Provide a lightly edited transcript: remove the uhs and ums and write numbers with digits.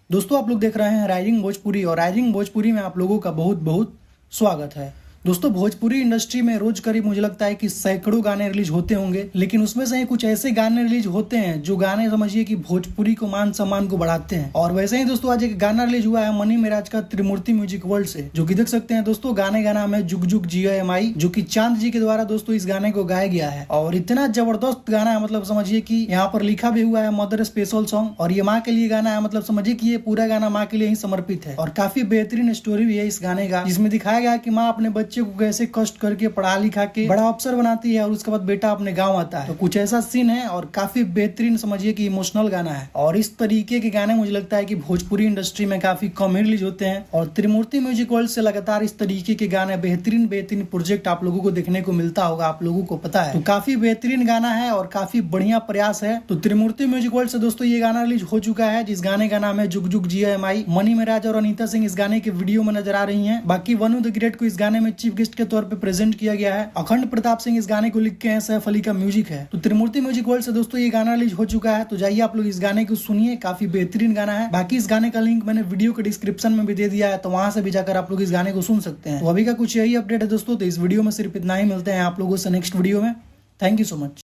दोस्तों आप लोग देख रहे हैं राइजिंग भोजपुरी और राइजिंग भोजपुरी में आप लोगों का बहुत बहुत स्वागत है। दोस्तों भोजपुरी इंडस्ट्री में रोज करीब मुझे लगता है कि सैकड़ों गाने रिलीज होते होंगे, लेकिन उसमें से कुछ ऐसे गाने रिलीज होते हैं जो गाने समझिए कि भोजपुरी को मान सम्मान को बढ़ाते हैं। और वैसे ही दोस्तों आज एक गाना रिलीज हुआ है मनी मिराज का त्रिमूर्ति म्यूजिक वर्ल्ड से, जो कि देख सकते हैं दोस्तों गाने का नाम है जुग जुग जियो एमआई, जो कि चांद जी के द्वारा दोस्तों इस गाने को गाया गया है। और इतना जबरदस्त गाना है, मतलब समझिए कि यहाँ पर लिखा भी हुआ है मदर स्पेशल सॉन्ग, और ये माँ के लिए गाना है। मतलब समझिए कि ये पूरा गाना माँ के लिए ही समर्पित है। और काफी बेहतरीन स्टोरी भी है इस गाने का, जिसमें दिखाया गया है कि माँ अपने बच्चे को कैसे कष्ट करके पढ़ा लिखा के बड़ा अफसर बनाती है और उसके बाद बेटा अपने गांव आता है। तो कुछ ऐसा सीन है और काफी बेहतरीन समझिए कि इमोशनल गाना है। और इस तरीके के गाने मुझे लगता है कि भोजपुरी इंडस्ट्री में काफी कम ही रिलीज होते हैं, और त्रिमूर्ति म्यूजिक वर्ल्ड से लगातार इस तरीके के गाने बेहतरीन प्रोजेक्ट आप लोगों को देखने को मिलता होगा, आप लोगों को पता है। तो काफी बेहतरीन गाना है और काफी बढ़िया प्रयास है। तो त्रिमूर्ति म्यूजिक वर्ल्ड से दोस्तों ये गाना रिलीज हो चुका है, जिस गाने का नाम है जुग जुग जियो एमआई। मनी मिराज और अनीता सिंह इस गाने के वीडियो में नजर आ रही है। बाकी वनु द ग्रेट को इस गाने में चीफ गेस्ट के तौर पर प्रेजेंट किया गया है। अखंड प्रताप सिंह इस गाने को लिख के हैं, सैफ अली का म्यूजिक है। तो त्रिमूर्ति म्यूजिक वर्ल्ड से दोस्तों ये गाना रिलीज हो चुका है। तो जाइए आप लोग इस गाने को सुनिए, काफी बेहतरीन गाना है। बाकी इस गाने का लिंक मैंने वीडियो के डिस्क्रिप्शन में भी दे दिया है, तो वहां से भी जाकर आप लोग इस गाने को सुन सकते हैं। तो अभी का कुछ यही अपडेट है दोस्तों। तो इस वीडियो में सिर्फ इतना ही, मिलते हैं आप लोगों से नेक्स्ट वीडियो में। Thank you so much.